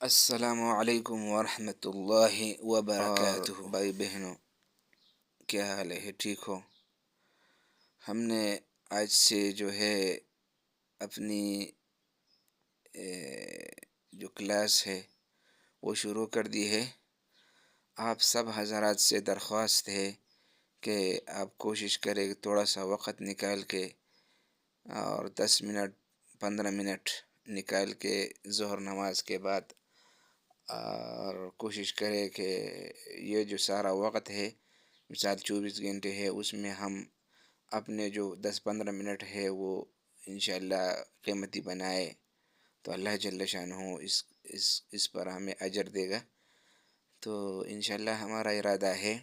السلام علیکم ورحمۃ اللہ وبرکاتہ۔ اور بھائی بہنوں، کیا حال ہے؟ ٹھیک ہو؟ ہم نے آج سے جو ہے اپنی جو کلاس ہے وہ شروع کر دی ہے۔ آپ سب حضرات سے درخواست ہے کہ آپ کوشش کریں تھوڑا سا وقت نکال کے اور 10 منٹ 15 منٹ نکال کے ظہر نماز کے بعد، اور کوشش کرے کہ یہ جو سارا وقت ہے مثال 24 گھنٹے ہے، اس میں ہم اپنے جو 10 15 منٹ ہے وہ انشاءاللہ قیمتی بنائے تو اللہ جل شانہ اس پر ہمیں اجر دے گا۔ تو انشاءاللہ ہمارا ارادہ ہے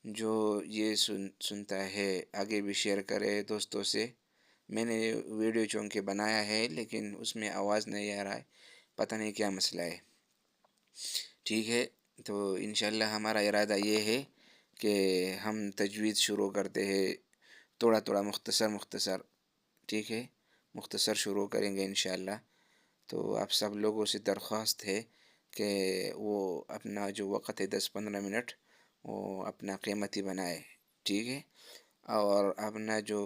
جو یہ سنتا ہے آگے بھی شیئر کرے دوستوں سے۔ میں نے ویڈیو چونکہ بنایا ہے لیکن اس میں آواز نہیں آ رہا ہے، پتہ نہیں کیا مسئلہ ہے۔ ٹھیک ہے، تو انشاءاللہ ہمارا ارادہ یہ ہے کہ ہم تجوید شروع کرتے ہیں تھوڑا تھوڑا مختصر، ٹھیک ہے، مختصر شروع کریں گے انشاءاللہ۔ تو آپ سب لوگوں سے درخواست ہے کہ وہ اپنا جو وقت ہے 10 15 منٹ وہ اپنا قیمتی بنائے، ٹھیک ہے، اور اپنا جو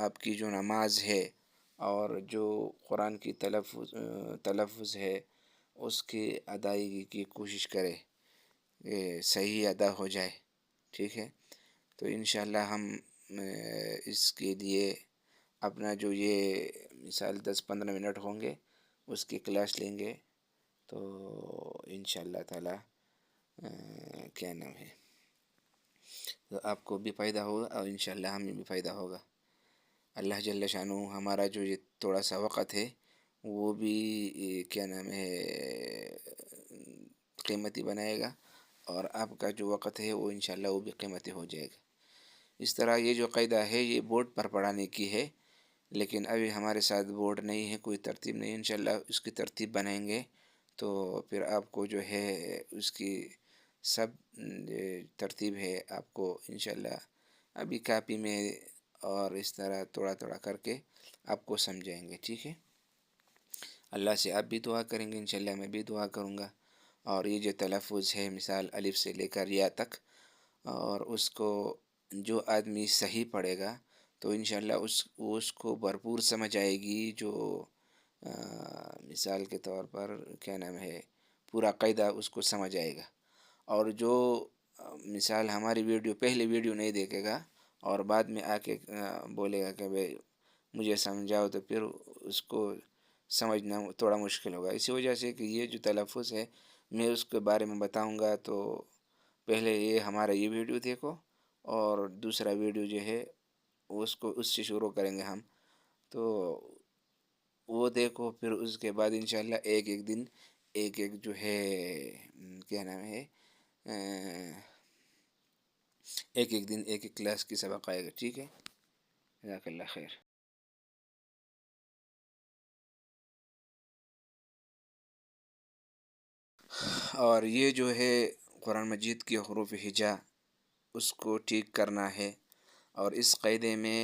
آپ کی جو نماز ہے اور جو قرآن کی تلفظ ہے اس کی ادائیگی کی کوشش کرے کہ صحیح ادا ہو جائے، ٹھیک ہے۔ تو انشاءاللہ ہم اس کے لیے اپنا جو یہ مثال 10 15 منٹ ہوں گے اس کی کلاس لیں گے، تو انشاءاللہ تعالی کیا نام ہے، تو آپ کو بھی فائدہ ہوگا اور انشاءاللہ ہمیں بھی فائدہ ہوگا۔ اللہ جل شانہ ہمارا جو یہ تھوڑا سا وقت ہے وہ بھی کیا نام ہے قیمتی بنائے گا، اور آپ کا جو وقت ہے وہ انشاءاللہ وہ بھی قیمتی ہو جائے گا۔ اس طرح یہ جو قاعدہ ہے یہ بورڈ پر پڑھانے کی ہے، لیکن ابھی ہمارے ساتھ بورڈ نہیں ہے، کوئی ترتیب نہیں، انشاءاللہ اس کی ترتیب بنائیں گے تو پھر آپ کو جو ہے اس کی سب ترتیب ہے آپ کو انشاءاللہ ابھی کاپی میں اور اس طرح تھوڑا تھوڑا کر کے آپ کو سمجھائیں گے، ٹھیک ہے۔ اللہ سے آپ بھی دعا کریں گے، انشاءاللہ میں بھی دعا کروں گا، اور یہ جو تلفظ ہے مثال الف سے لے کر یا تک، اور اس کو جو آدمی صحیح پڑھے گا تو انشاءاللہ اس کو بھرپور سمجھ آئے گی، جو مثال کے طور پر کیا نام ہے پورا قاعدہ اس کو سمجھ آئے گا۔ اور جو مثال ہماری پہلی ویڈیو نہیں دیکھے گا اور بعد میں آ کے بولے گا کہ بھائی مجھے سمجھاؤ، تو پھر اس کو سمجھنا تھوڑا مشکل ہوگا۔ اسی وجہ سے کہ یہ جو تلفظ ہے میں اس کے بارے میں بتاؤں گا، تو پہلے یہ ہمارا یہ ویڈیو دیکھو اور دوسرا ویڈیو جو ہے اس سے شروع کریں گے ہم، تو وہ دیکھو، پھر اس کے بعد انشاءاللہ ایک ایک دن ایک جو ہے کیا نام ہے ایک دن ایک کلاس کی سبق آئے گا، ٹھیک ہے۔ جزاک اللہ خیر۔ اور یہ جو ہے قرآن مجید کی حروف ہجا اس کو ٹھیک کرنا ہے، اور اس قاعدے میں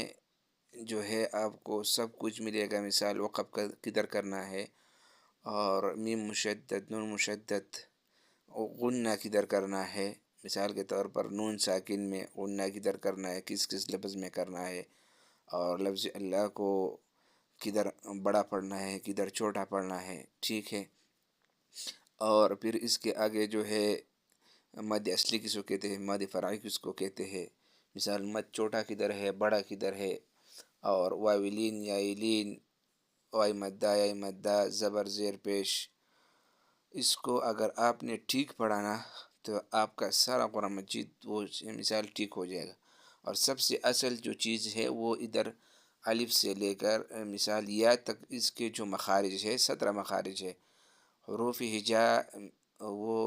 جو ہے آپ کو سب کچھ ملے گا، مثال وقف کدھر کرنا ہے، اور میم مشدد نون مشدد غنہ کدھر کرنا ہے، مثال کے طور پر نون ساکن میں غنہ کدھر کرنا ہے، کس کس لفظ میں کرنا ہے، اور لفظ اللہ کو کدھر بڑا پڑھنا ہے کدھر چھوٹا پڑھنا ہے، ٹھیک ہے۔ اور پھر اس کے آگے جو ہے مد اصلی کس کو کہتے ہیں، مد فرعی کس کو کہتے ہیں، مثال مد چھوٹا کدھر ہے بڑا کدھر ہے، اور واویلین یا ایلین، وائی مدہ یا مدہ زبر زیر پیش، اس کو اگر آپ نے ٹھیک پڑھانا تو آپ کا سارا قرآن مجید وہ مثال ٹھیک ہو جائے گا۔ اور سب سے اصل جو چیز ہے وہ ادھر الف سے لے کر مثال یا تک اس کے جو مخارج ہے 17 مخارج ہے، حروف ہجا وہ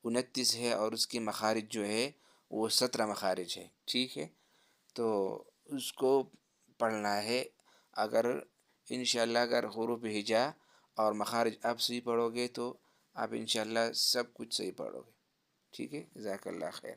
29 ہے، اور اس کی مخارج جو ہے وہ 17 مخارج ہے، ٹھیک ہے۔ تو اس کو پڑھنا ہے، اگر انشاءاللہ اگر حروف ہجا اور مخارج آپ صحیح پڑھو گے تو آپ انشاءاللہ سب کچھ صحیح پڑھو گے، ٹھیک ہے۔ جزاک اللہ خیر۔